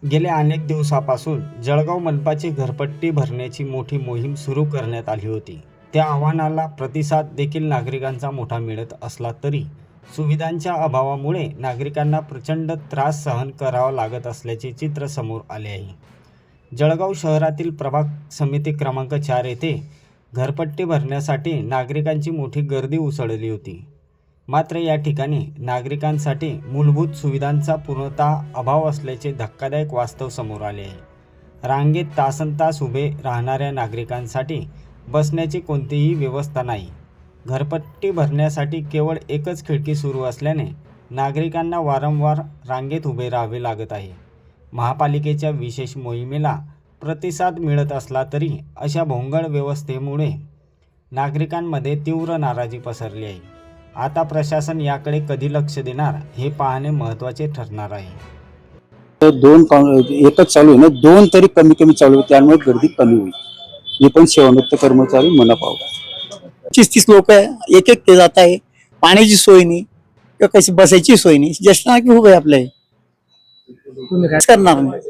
गेल्या अनेक दिवसापासून जळगाव मनपाची घरपट्टी भरण्याची मोठी मोहीम सुरू करण्यात आली होती. त्या आव्हानाला प्रतिसाद देखील नागरिकांचा मोठा मिळत असला तरी सुविधांच्या अभावामुळे नागरिकांना प्रचंड त्रास सहन करावा लागत असल्याचे चित्र समोर आले आहे. जळगाव शहरातील प्रभाग समिती क्रमांक 4 येथे घरपट्टी भरण्यासाठी नागरिकांची मोठी गर्दी उसळली होती. मात्र या ठिकाणी नागरिकांसाठी मूलभूत सुविधांचा पूर्णतः अभाव असल्याचे धक्कादायक वास्तव समोर आले आहे. रांगेत तासनतास उभे राहणाऱ्या नागरिकांसाठी बसण्याची कोणतीही व्यवस्था नाही. घरपट्टी भरण्यासाठी केवळ एकच खिडकी सुरू असल्याने नागरिकांना वारंवार रांगेत उभे राहावे लागत आहे. महापालिकेच्या विशेष मोहिमेला प्रतिसाद मिळत असला तरी अशा भोंगळ व्यवस्थेमुळे नागरिकांमध्ये तीव्र नाराजी पसरली आहे. आता प्रशासन याकडे कधी लक्ष देणार हे पाहणे महत्त्वाचे ठरणार आहे. एकच चालू आहे ना, दोन तरी कमी कमी चालू आहे, त्यामुळे गर्दी कमी होईल. हे पण सेवानिवृत्त कर्मचारी मनपाव 25-30 लोक आहे, एक ते जात आहे. पाण्याची सोय नाही किंवा कशी बसायची सोय नाही. ज्येष्ठ नागरिक उभे आपले करणार नाही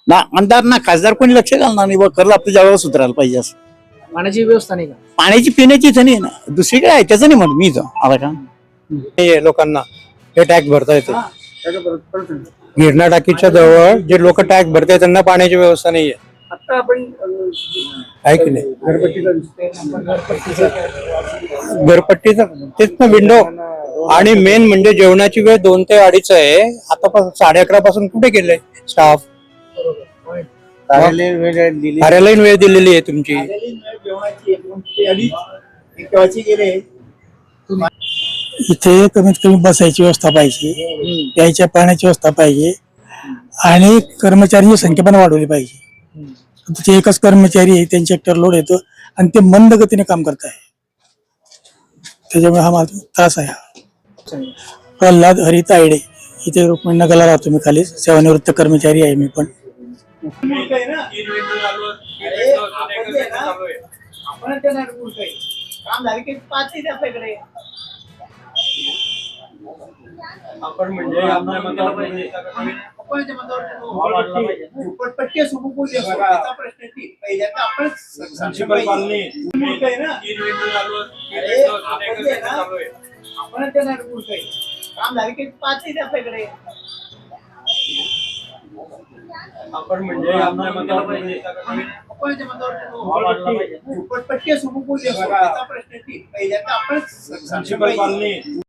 ना, आमदार ना खासदार कोणी लक्ष घालणार नाही. कर्ज आपल्या जवळ सुधारायला पाहिजे. असं पाण्याची व्यवस्था नाही का? पाण्याची पिण्याची इथं नाही ना, दुसरीकडे आहे त्याचं नाही म्हणत मी इथं आला का. लोकांना हे टॅक्स भरता येते. गिरणा टाकीच्या जवळ जे लोक टॅक्स भरतात त्यांना पाण्याची व्यवस्था नाहीये. आता आपण आहे की नाही? घरपट्टीचं तेच ना विंडो. आणि मेन म्हणजे जेवणाची वेळ 2 ते 2:30 आहे. आता 11:30 पासून कुठे गेले स्टाफ? कार्यालयीन वेळ दिलेली आहे तुमची. इथे कमीत कमी बसायची व्यवस्था पाहिजे, प्यायच्या पाण्याची व्यवस्था पाहिजे आणि कर्मचाऱ्यांची संख्या पण वाढवली पाहिजे. तिथे एकच कर्मचारी आहे, त्यांचे एकतर लोड येतो आणि ते मंद गतीने काम करत आहे. त्याच्यामुळे हा माझा त्रास आहे. प्रल्हाद हरी तायडे, इथे रुक्मिणीनगरला राहतो मी. खाली सेवानिवृत्त कर्मचारी आहे मी पण. आपण म्हणजे